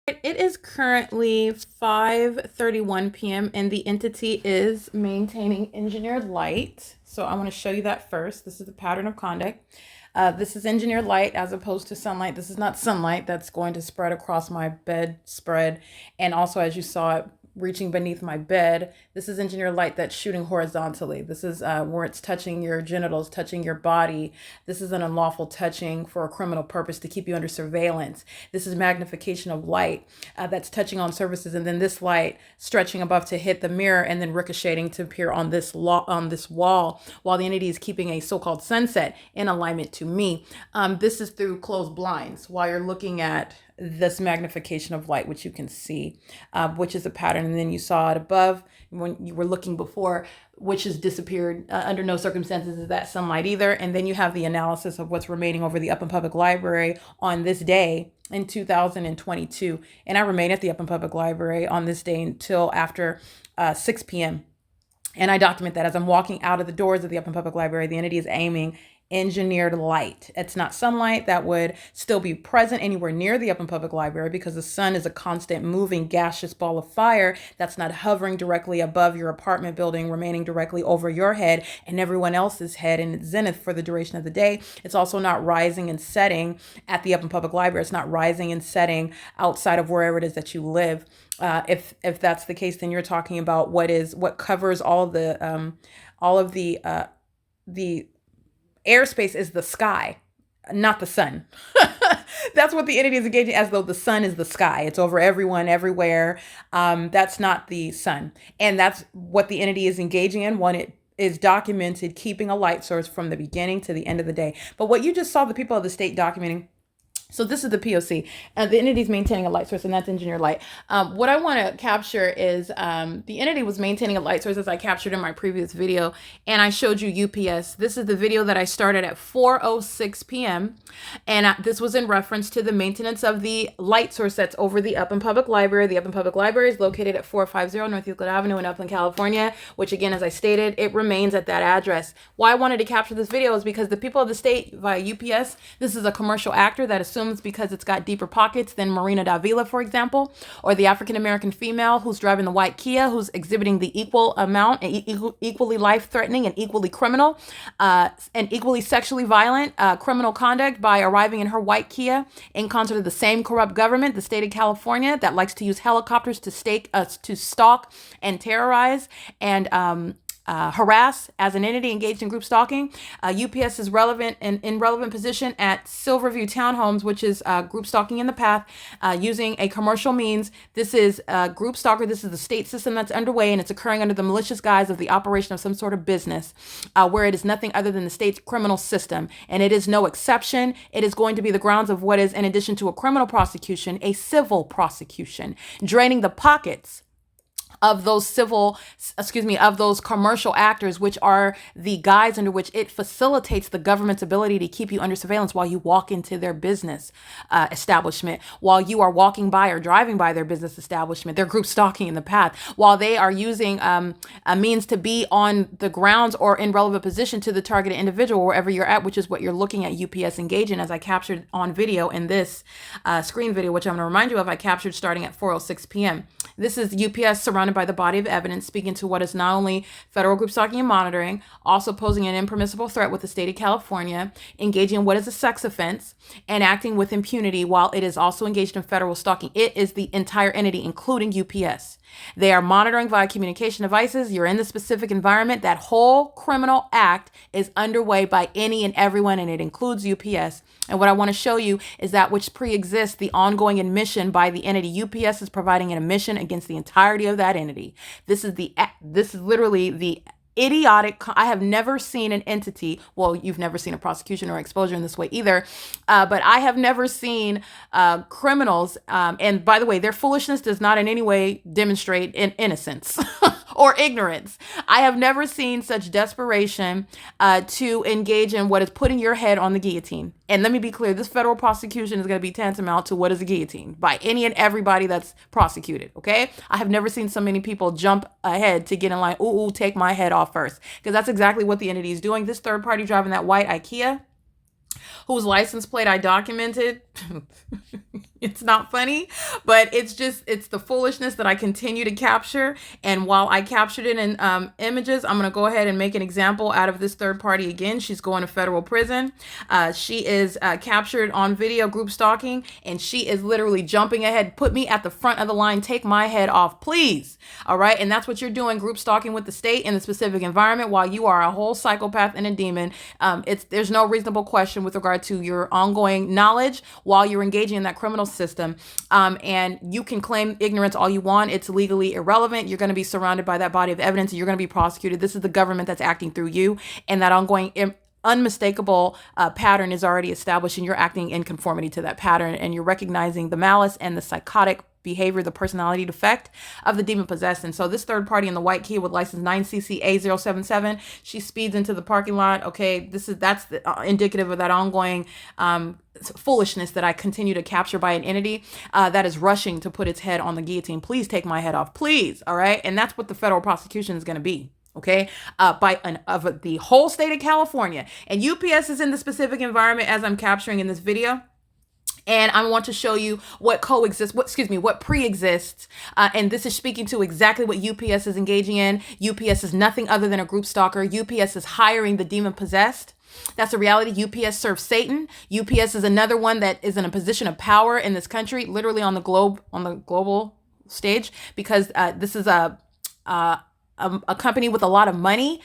It is currently 5:31 p.m. and the entity is maintaining engineered light. So I want to show you that first. This is the pattern of conduct. This is engineered light as opposed to sunlight. This is not sunlight that's going to spread across my bedspread. And also, as you saw it, reaching beneath my bed. This is engineered light that's shooting horizontally. This is where it's touching your genitals, touching your body. This is an unlawful touching for a criminal purpose to keep you under surveillance. This is magnification of light that's touching on surfaces, and then this light stretching above to hit the mirror and then ricocheting to appear on this wall while the entity is keeping a so-called sunset in alignment to me. This is through closed blinds while you're looking at this magnification of light, which you can see, which is a pattern. And then you saw it above when you were looking before, which has disappeared. Under no circumstances is that sunlight either. And then you have the analysis of what's remaining over the Upland Public Library on this day in 2022. And I remain at the Upland Public Library on this day until after 6 p.m. And I document that as I'm walking out of the doors of the Upland Public Library, the entity is aiming engineered light. It's not sunlight that would still be present anywhere near the Upland Public Library because the sun is a constant moving gaseous ball of fire that's not hovering directly above your apartment building, remaining directly over your head and everyone else's head in its zenith for the duration of the day. It's also not rising and setting at the Upland Public Library. It's not rising and setting outside of wherever it is that you live. If that's the case, then you're talking about what covers all of the airspace is the sky, not the sun. That's what the entity is engaging as though the sun is the sky. It's over everyone, everywhere. That's not the sun. And that's what the entity is engaging in when it is documented, keeping a light source from the beginning to the end of the day. But what you just saw the people of the state documenting, so this is the P.O.C. The entity is maintaining a light source, and that's engineered light. What I want to capture is the entity was maintaining a light source as I captured in my previous video, and I showed you UPS. This is the video that I started at 4:06 p.m., and this was in reference to the maintenance of the light source that's over the Upland Public Library. The Upland Public Library is located at 450 North Euclid Avenue in Upland, California, which again, as I stated, it remains at that address. Why I wanted to capture this video is because the people of the state via UPS, this is a commercial actor that assumes because it's got deeper pockets than Marina Davila, for example, or the African-American female who's driving the white Kia, who's exhibiting the equal amount, equally life-threatening and equally criminal, and equally sexually violent criminal conduct by arriving in her white Kia in concert of the same corrupt government, the state of California, that likes to use helicopters to stalk and terrorize and harass as an entity engaged in group stalking. UPS is relevant and in relevant position at Silverview Townhomes, which is group stalking in the path using a commercial means. This is group stalker. This is the state system that's underway, and it's occurring under the malicious guise of the operation of some sort of business where it is nothing other than the state's criminal system. And it is no exception. It is going to be the grounds of what is, in addition to a criminal prosecution, a civil prosecution, draining the pockets of those commercial actors, which are the guise under which it facilitates the government's ability to keep you under surveillance while you walk into their business establishment, while you are walking by or driving by their business establishment. They're group stalking in the path while they are using a means to be on the grounds or in relevant position to the targeted individual wherever you're at, which is what you're looking at UPS engage in, as I captured on video in this screen video, which I'm going to remind you of, I captured starting at 4:06 p.m. This is UPS surrounded by the body of evidence, speaking to what is not only federal group stalking and monitoring, also posing an impermissible threat with the state of California, engaging in what is a sex offense, and acting with impunity while it is also engaged in federal stalking. It is the entire entity, including UPS. They are monitoring via communication devices. You're in the specific environment. That whole criminal act is underway by any and everyone, and it includes UPS. And what I want to show you is that which pre-exists the ongoing admission by the entity. UPS is providing an admission against the entirety of that entity. This is literally the idiotic. I have never seen an entity. Well, you've never seen a prosecution or exposure in this way either. But I have never seen criminals. And by the way, their foolishness does not in any way demonstrate innocence or ignorance. I have never seen such desperation to engage in what is putting your head on the guillotine. And let me be clear, this federal prosecution is going to be tantamount to what is a guillotine by any and everybody that's prosecuted, okay? I have never seen so many people jump ahead to get in line, ooh, take my head off first, because that's exactly what the entity is doing. This third party driving that white IKEA whose license plate I documented. It's not funny, but it's the foolishness that I continue to capture. And while I captured it in images, I'm going to go ahead and make an example out of this third party again. She's going to federal prison. She is captured on video group stalking, and she is literally jumping ahead. Put me at the front of the line. Take my head off, please. All right. And that's what you're doing, group stalking with the state in the specific environment while you are a whole psychopath and a demon. There's no reasonable question with regard to your ongoing knowledge while you're engaging in that criminal system. And you can claim ignorance all you want. It's legally irrelevant. You're going to be surrounded by that body of evidence, and you're going to be prosecuted. This is the government that's acting through you, and that ongoing unmistakable pattern is already established, and you're acting in conformity to that pattern, and you're recognizing the malice and the psychotic behavior, the personality defect of the demon possessed. And so this third party in the white Kia with license 9CCA077, she speeds into the parking lot. Okay, that's indicative of that ongoing foolishness that I continue to capture by an entity that is rushing to put its head on the guillotine. Please take my head off, please. All right, and that's what the federal prosecution is going to be. Okay, of the whole state of California. And UPS is in the specific environment as I'm capturing in this video. And I want to show you what pre-exists. And this is speaking to exactly what UPS is engaging in. UPS is nothing other than a group stalker. UPS is hiring the demon possessed. That's a reality. UPS serves Satan. UPS is another one that is in a position of power in this country, literally on the global stage, because this is a company with a lot of money,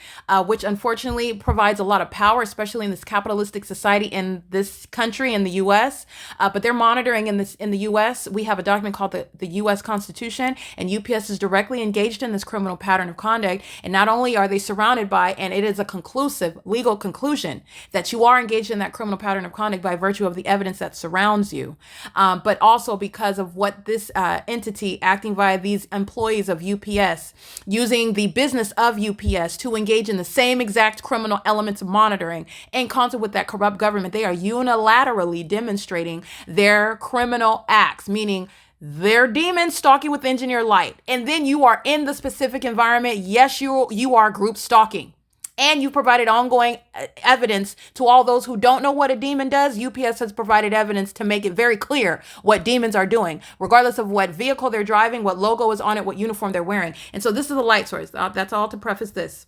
which unfortunately provides a lot of power, especially in this capitalistic society in this country, in the U.S. But they're monitoring in the U.S. We have a document called the U.S. Constitution, and UPS is directly engaged in this criminal pattern of conduct. And not only are they surrounded by, and it is a conclusive legal conclusion that you are engaged in that criminal pattern of conduct by virtue of the evidence that surrounds you, but also because of what this entity acting via these employees of UPS using the business of UPS to engage in the same exact criminal elements of monitoring in concert with that corrupt government. They are unilaterally demonstrating their criminal acts, meaning they're demons stalking with engineer light. And then you are in the specific environment. Yes, you are group stalking. And you provided ongoing evidence to all those who don't know what a demon does. UPS has provided evidence to make it very clear what demons are doing, regardless of what vehicle they're driving, what logo is on it, what uniform they're wearing. And so this is a light source. That's all to preface this.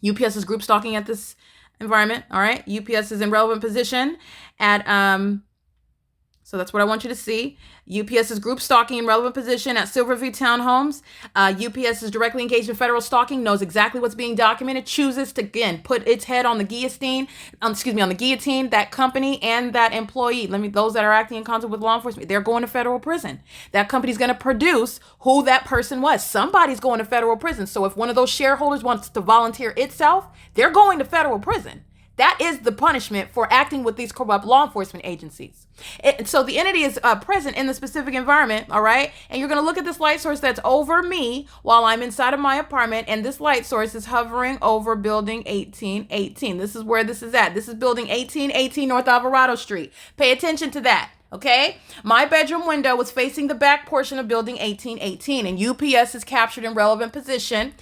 UPS is group stalking at this environment. All right. UPS is in relevant position at, so that's what I want you to see. UPS is group stalking in relevant position at Silverview Townhomes. UPS is directly engaged in federal stalking, knows exactly what's being documented, chooses to, again, put its head on the guillotine, on the guillotine, that company and that employee. Those that are acting in concert with law enforcement, they're going to federal prison. That company's going to produce who that person was. Somebody's going to federal prison. So if one of those shareholders wants to volunteer itself, they're going to federal prison. That is the punishment for acting with these corrupt law enforcement agencies. So the entity is present in the specific environment, all right? And you're going to look at this light source that's over me while I'm inside of my apartment, and this light source is hovering over building 1818. This is where this is at. This is building 1818 North Alvarado Street. Pay attention to that. Okay, my bedroom window was facing the back portion of building 1818, and UPS is captured in relevant position,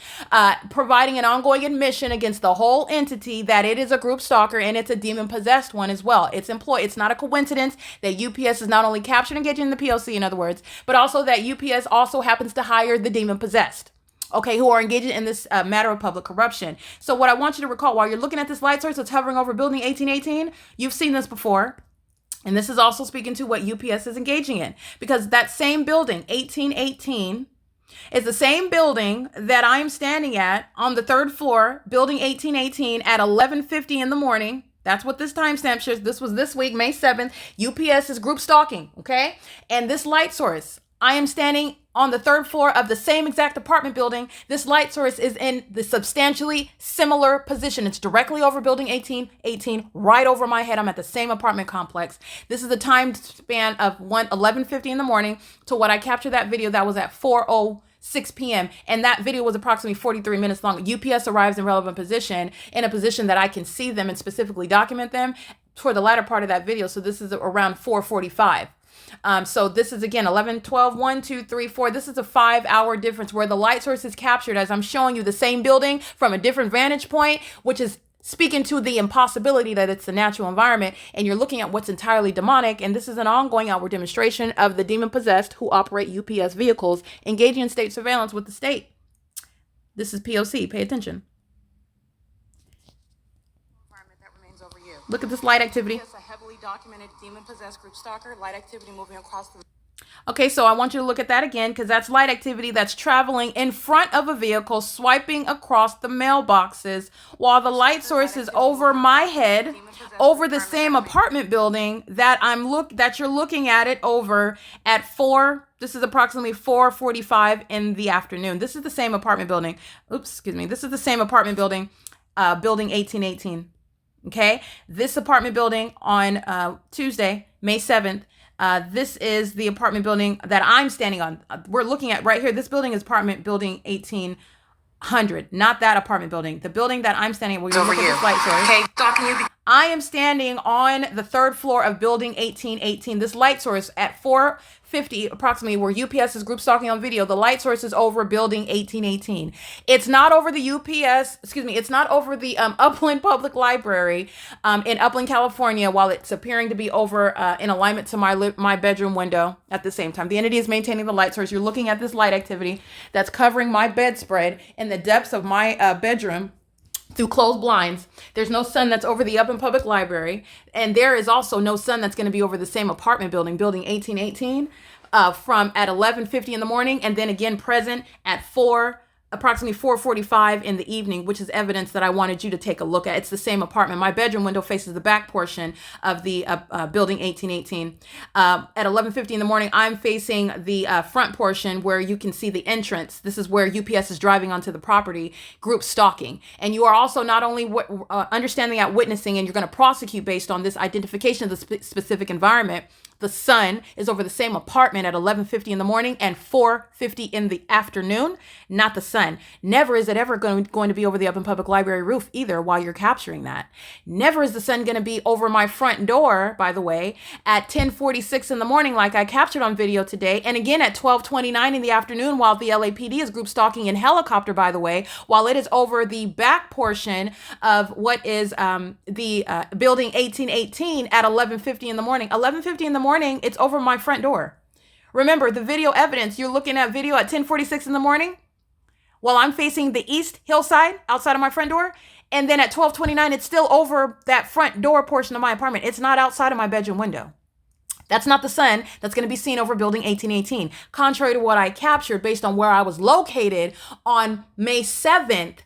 providing an ongoing admission against the whole entity that it is a group stalker and it's a demon possessed one as well. It's not a coincidence that UPS is not only captured engaging in the POC, in other words, but also that UPS also happens to hire the demon possessed. Okay, who are engaging in this matter of public corruption. So what I want you to recall while you're looking at this light source that's hovering over building 1818, you've seen this before. And this is also speaking to what UPS is engaging in, because that same building, 1818, is the same building that I'm standing at on the third floor, building 1818 at 11:50 in the morning. That's what this timestamp shows. This was this week, May 7th. UPS is group stalking, okay? And this light source, I am standing on the third floor of the same exact apartment building. This light source is in the substantially similar position. It's directly over building 1818, right over my head. I'm at the same apartment complex. This is the time span of 11:50 in the morning to what I captured that video. That was at 4:06 p.m. And that video was approximately 43 minutes long. UPS arrives in relevant position, in a position that I can see them and specifically document them toward the latter part of that video. So this is around 4:45. So this is again 11, 12, 1, 2, 3, 4. This is a 5-hour difference where the light source is captured as I'm showing you the same building from a different vantage point, which is speaking to the impossibility that it's the natural environment, and you're looking at what's entirely demonic. And this is an ongoing outward demonstration of the demon possessed who operate UPS vehicles, engaging in state surveillance with the state. This is P.O.C. Pay attention. Look at this light activity. A heavily documented demon-possessed group stalker, light activity moving across the... Okay, so I want you to look at that again, because that's light activity that's traveling in front of a vehicle, swiping across the mailboxes, while the light source is over my head, over the same apartment building that you're looking at it over at 4. This is approximately 4:45 in the afternoon. This is the same apartment building. Oops, excuse me. This is the same apartment building, building 1818. Okay, this apartment building on Tuesday, May 7th. This is the apartment building that I'm standing on. We're looking at right here. This building is apartment building 1800, not that apartment building. The building that I'm standing on. Look at this light source. Okay, stalking you. I am standing on the 3rd floor of building 1818. This light source at 4:50 approximately, where UPS is group stalking on video. The light source is over building 1818. It's not over the UPS, it's not over the Upland Public Library in Upland, California, while it's appearing to be over in alignment to my bedroom window at the same time. The entity is maintaining the light source. You're looking at this light activity that's covering my bedspread in the depths of my bedroom through closed blinds. There's no sun that's over the Upland Public Library. And there is also no sun that's going to be over the same apartment building, building 1818, from at 11:50 in the morning, and then again present at approximately 4:45 in the evening, which is evidence that I wanted you to take a look at. It's the same apartment. My bedroom window faces the back portion of the building 1818. At 11:50 in the morning, I'm facing the front portion where you can see the entrance. This is where UPS is driving onto the property, group stalking. And you are also not only understanding that witnessing, and you're going to prosecute based on this identification of the specific environment. The sun is over the same apartment at 11:50 in the morning and 4:50 in the afternoon, not the sun. Never is it ever going to be over the Upland Public Library roof either while you're capturing that. Never is the sun going to be over my front door, by the way, at 10:46 in the morning like I captured on video today, and again at 12:29 in the afternoon while the LAPD is group stalking in helicopter, by the way, while it is over the back portion of what is the building 1818 at 11:50 in the morning. 11:50 in the morning, it's over my front door. Remember, the video evidence, you're looking at video at 10:46 in the morning while I'm facing the east hillside outside of my front door. And then at 12:29, it's still over that front door portion of my apartment. It's not outside of my bedroom window. That's not the sun that's going to be seen over building 1818. Contrary to what I captured based on where I was located on May 7th,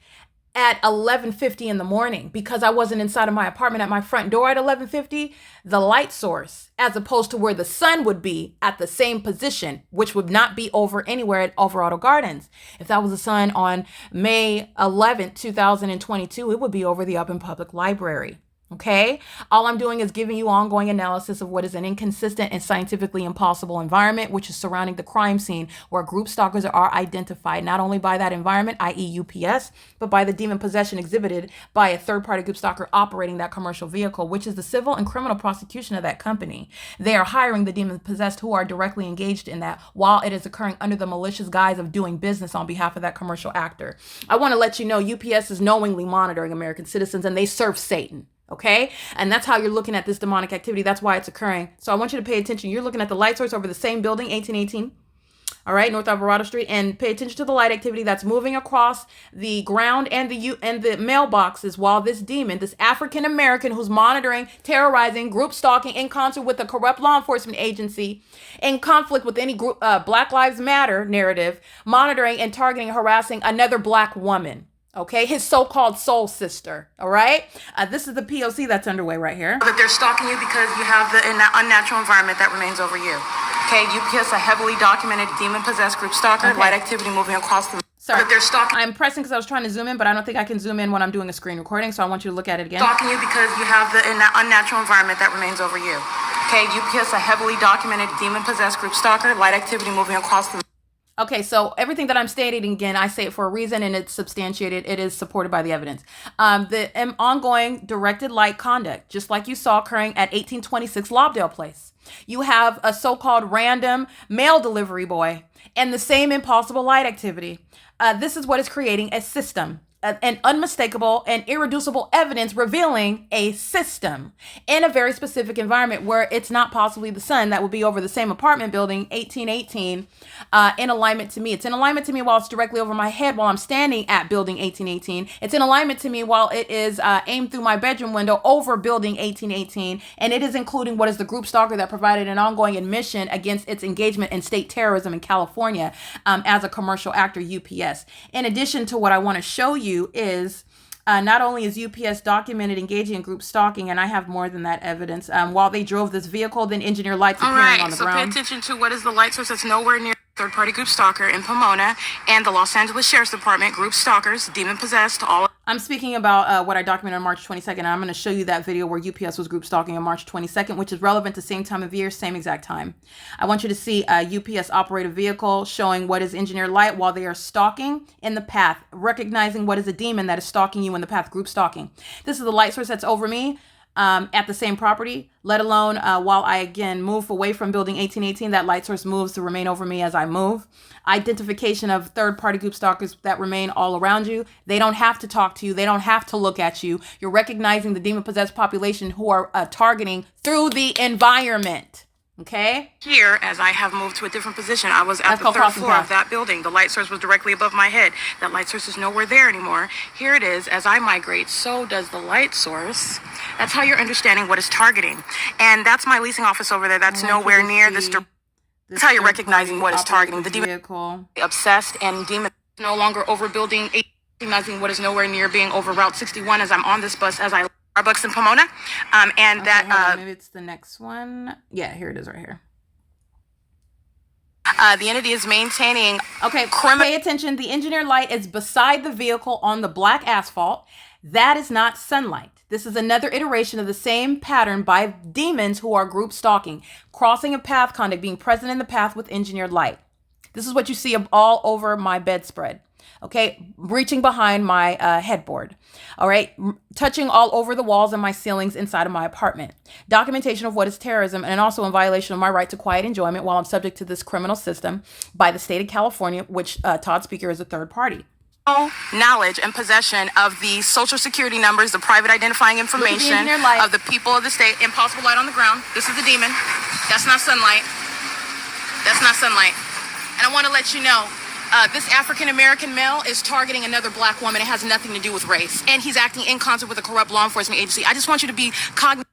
at 11:50 in the morning, because I wasn't inside of my apartment at my front door at 11:50, the light source, as opposed to where the sun would be at the same position, which would not be over anywhere at Alvarado Gardens. If that was the sun on May 11th, 2022, it would be over the Upland Public Library. Okay, all I'm doing is giving you ongoing analysis of what is an inconsistent and scientifically impossible environment, which is surrounding the crime scene, where group stalkers are identified not only by that environment, i.e. UPS, but by the demon possession exhibited by a third-party group stalker operating that commercial vehicle, which is the civil and criminal prosecution of that company. They are hiring the demon possessed who are directly engaged in that while it is occurring under the malicious guise of doing business on behalf of that commercial actor. I want to let you know UPS is knowingly monitoring American citizens, and they serve Satan. Okay, and that's how you're looking at this demonic activity. That's why it's occurring. So I want you to pay attention. You're looking at the light source over the same building, 1818. All right, North Alvarado Street, and pay attention to the light activity that's moving across the ground and the mailboxes while this demon, this African American who's monitoring, terrorizing, group stalking in concert with a corrupt law enforcement agency, in conflict with any group, Black Lives Matter narrative, monitoring and targeting, harassing another Black woman. Okay, his so-called soul sister. All right, this is the POC that's underway right here. That they're stalking you because you have the unnatural environment that remains over you. Okay, UPS, a heavily documented demon-possessed group stalker, light activity moving across the... Sorry, that they're stalking. I'm pressing because I was trying to zoom in, but I don't think I can zoom in when I'm doing a screen recording, so I want you to look at it again. Stalking you because you have the unnatural environment that remains over you. Okay, UPS, a heavily documented demon-possessed group stalker, light activity moving across the... Okay, so everything that I'm stating, again, I say it for a reason, and it's substantiated. It is supported by the evidence. The ongoing directed light conduct, just like you saw occurring at 1826 Lobdell Place. You have a so-called random mail delivery boy and the same impossible light activity. This is what is creating a system and unmistakable and irreducible evidence revealing a system in a very specific environment where it's not possibly the sun that will be over the same apartment building 1818 in alignment to me. It's in alignment to me while it's directly over my head while I'm standing at building 1818. It's in alignment to me while it is aimed through my bedroom window over building 1818, and it is including what is the group stalker that provided an ongoing admission against its engagement in state terrorism in California as a commercial actor, UPS. In addition to what I want to show you is not only is UPS documented engaging in group stalking, and I have more than that evidence, while they drove this vehicle, then engineer lights appearing on the ground. All right, so pay attention to what is the light source that's nowhere near third-party group stalker in Pomona and the Los Angeles Sheriff's Department group stalkers, demon-possessed, all. I'm speaking about what I documented on March 22nd. And I'm going to show you that video where UPS was group stalking on March 22nd, which is relevant to same time of year, same exact time. I want you to see a UPS operated vehicle showing what is engineer light while they are stalking in the path, recognizing what is a demon that is stalking you in the path, group stalking. This is the light source that's over me. At the same property, let alone while I again move away from building 1818, that light source moves to remain over me as I move. Identification of third-party group stalkers that remain all around you. They don't have to talk to you. They don't have to look at you. You're recognizing the demon-possessed population who are targeting through the environment. Okay? Here, as I have moved to a different position, I was at the third floor of that building. The light source was directly above my head. That light source is nowhere there anymore. Here it is. As I migrate, so does the light source. That's how you're understanding what is targeting. And that's my leasing office over there. That's nowhere near this. That's how you're recognizing what is targeting. The demon obsessed and demon no longer over building 8, recognizing what is nowhere near being over Route 61 as I'm on this bus as I Starbucks in Pomona. And okay, that maybe it's the next one. Yeah, here it is right here. The entity is maintaining. Okay, pay attention. The engineer light is beside the vehicle on the black asphalt. That is not sunlight. This is another iteration of the same pattern by demons who are group stalking, crossing a path conduct, being present in the path with engineered light. This is what you see all over my bedspread. Okay, reaching behind my headboard. All right, touching all over the walls and my ceilings inside of my apartment. Documentation of what is terrorism and also in violation of my right to quiet enjoyment while I'm subject to this criminal system by the state of California, which Todd Speaker is a third party. Knowledge and possession of the social security numbers, the private identifying information of the people of the state. Impossible light on the ground. This is the demon. That's not sunlight. That's not sunlight. And I want to let you know, this African-American male is targeting another black woman. It has nothing to do with race. And he's acting in concert with a corrupt law enforcement agency. I just want you to be cognizant.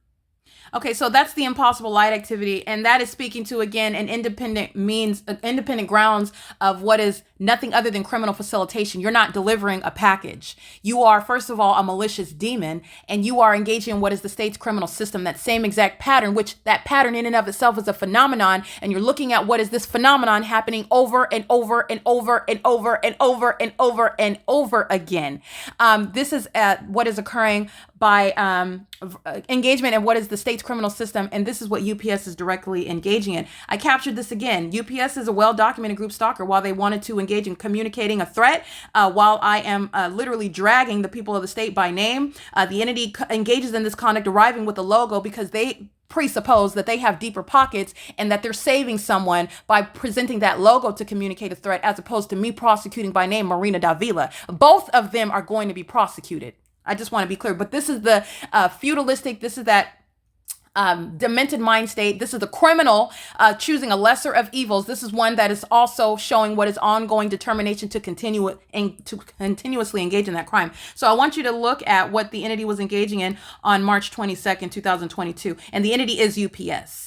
Okay, so that's the impossible light activity, and that is speaking to, again, an independent independent grounds of what is nothing other than criminal facilitation. You're not delivering a package. You are, first of all, a malicious demon, and you are engaging in what is the state's criminal system, that same exact pattern, which that pattern in and of itself is a phenomenon, and you're looking at what is this phenomenon happening over and over and over and over and over and over and over again. This is what is occurring by engagement in what is the state's criminal system, and this is what UPS is directly engaging in. I captured this again. UPS is a well-documented group stalker while they wanted to engage in communicating a threat, while I am literally dragging the people of the state by name. The entity engages in this conduct arriving with a logo because they presuppose that they have deeper pockets and that they're saving someone by presenting that logo to communicate a threat, as opposed to me prosecuting by name Marina Davila. Both of them are going to be prosecuted. I just want to be clear, but this is the feudalistic, this is that demented mind state. This is the criminal choosing a lesser of evils. This is one that is also showing what is ongoing determination to continue and to continuously engage in that crime. So I want you to look at what the entity was engaging in on March 22nd, 2022. And the entity is UPS.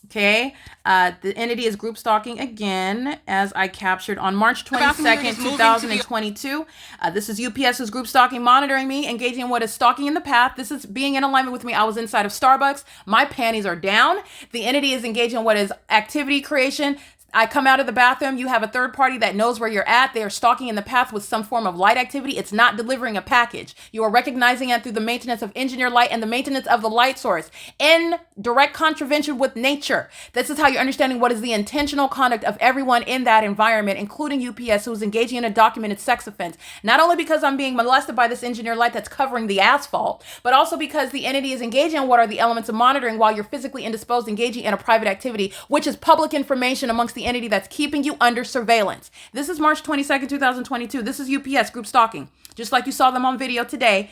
Okay, the entity is group stalking again, as I captured on March 22nd, 2022. This is UPS's group stalking, monitoring me, engaging in what is stalking in the path. This is being in alignment with me. I was inside of Starbucks. My panties are down. The entity is engaging in what is activity creation. I come out of the bathroom. You have a third party that knows where you're at. They are stalking in the path with some form of light activity. It's not delivering a package. You are recognizing it through the maintenance of engineer light and the maintenance of the light source in direct contravention with nature. This is how you're understanding what is the intentional conduct of everyone in that environment, including UPS, who's engaging in a documented sex offense. Not only because I'm being molested by this engineer light that's covering the asphalt, but also because the entity is engaging in what are the elements of monitoring while you're physically indisposed, engaging in a private activity, which is public information amongst the the entity that's keeping you under surveillance. This is March 22nd, 2022. This is UPS group stalking. Just like you saw them on video today,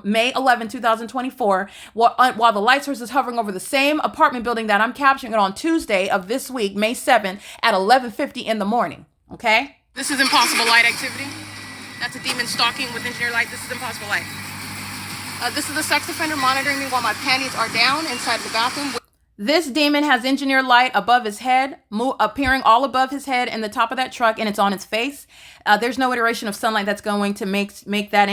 May 11, 2024, while the light source is hovering over the same apartment building that I'm capturing it on Tuesday of this week, May 7th, at 11:50 in the morning, okay? This is impossible light activity. That's a demon stalking with engineer light. This is impossible light. This is a sex offender monitoring me while my panties are down inside the bathroom. This demon has engineered light above his head, appearing all above his head in the top of that truck, and it's on its face. There's no iteration of sunlight that's going to make that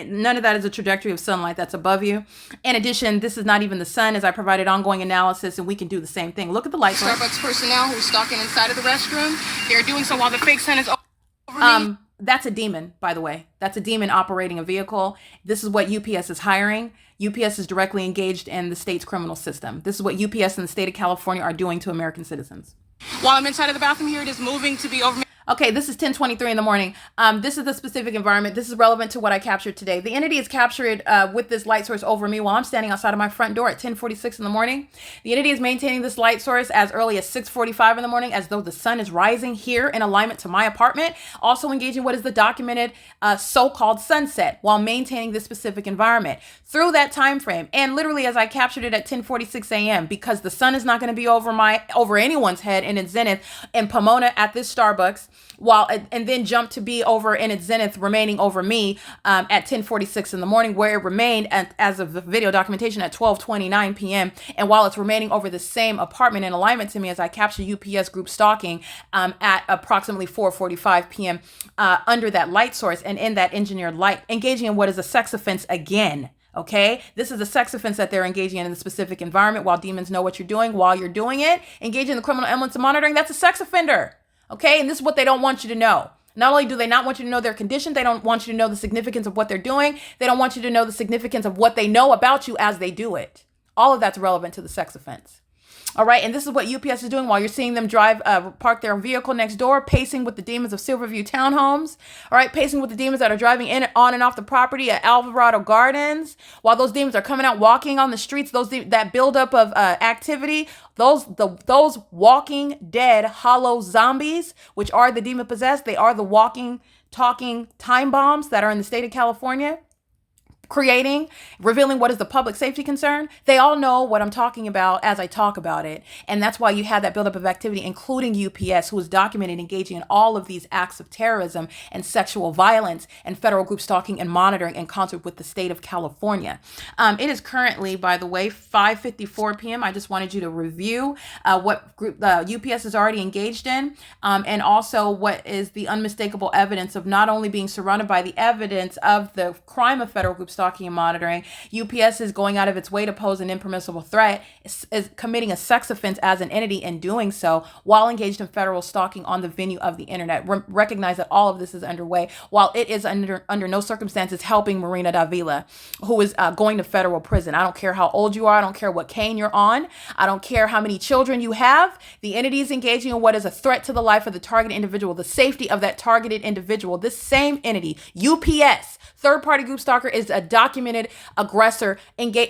none of that is a trajectory of sunlight that's above you. In addition, this is not even the sun, as I provided ongoing analysis, and we can do the same thing. Look at the light. Starbucks personnel who's stalking inside of the restroom. They're doing so while the fake sun is over me. That's a demon, by the way. That's a demon operating a vehicle. This is what UPS is hiring. UPS is directly engaged in the state's criminal system. This is what UPS and the state of California are doing to American citizens. While I'm inside of the bathroom here, it is moving to be over me. Okay, this is 10:23 in the morning. This is the specific environment. This is relevant to what I captured today. The entity is captured with this light source over me while I'm standing outside of my front door at 10:46 in the morning. The entity is maintaining this light source as early as 6:45 in the morning, as though the sun is rising here in alignment to my apartment. Also engaging what is the documented so-called sunset while maintaining this specific environment through that time frame. And literally, as I captured it at 10:46 a.m., because the sun is not going to be over anyone's head in its zenith in Pomona at this Starbucks, and then jump to be over in its zenith, remaining over me at 10:46 in the morning, where it remained as of the video documentation at 12:29 p.m. And while it's remaining over the same apartment in alignment to me as I capture UPS group stalking at approximately 4:45 p.m. Under that light source and in that engineered light, engaging in what is a sex offense again. Okay, this is a sex offense that they're engaging in the specific environment while demons know what you're doing while you're doing it. Engaging in the criminal elements of monitoring, that's a sex offender. Okay, and this is what they don't want you to know. Not only do they not want you to know their condition, they don't want you to know the significance of what they're doing. They don't want you to know the significance of what they know about you as they do it. All of that's relevant to the sex offense. All right, and this is what UPS is doing while you're seeing them park their vehicle next door, pacing with the demons of Silverview Townhomes. All right, pacing with the demons that are driving on and off the property at Alvarado Gardens. While those demons are coming out, walking on the streets, that buildup of activity, those walking dead, hollow zombies, which are the demon possessed, they are the walking, talking time bombs that are in the state of California. Revealing what is the public safety concern. They all know what I'm talking about as I talk about it. And that's why you have that buildup of activity, including UPS, who is documented engaging in all of these acts of terrorism and sexual violence and federal group stalking and monitoring in concert with the state of California. It is currently, by the way, 5:54 p.m. I just wanted you to review what group UPS is already engaged in, and also what is the unmistakable evidence of not only being surrounded by the evidence of the crime of federal group stalking and monitoring. UPS is going out of its way to pose an impermissible threat, is committing a sex offense as an entity in doing so while engaged in federal stalking on the venue of the internet. Recognize that all of this is underway while it is under no circumstances helping Marina Davila, who is going to federal prison. I don't care how old you are. I don't care what cane you're on. I don't care how many children you have. The entity is engaging in what is a threat to the life of the targeted individual, the safety of that targeted individual. This same entity, UPS, third-party group stalker, is a documented aggressor,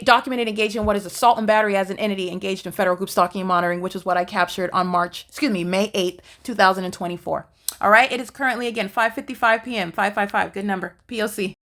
documented engaging in what is assault and battery as an entity engaged in federal group stalking and monitoring, which is what I captured on May 8th, 2024. All right, it is currently, again, 5:55 p.m., 555, good number, P.O.C.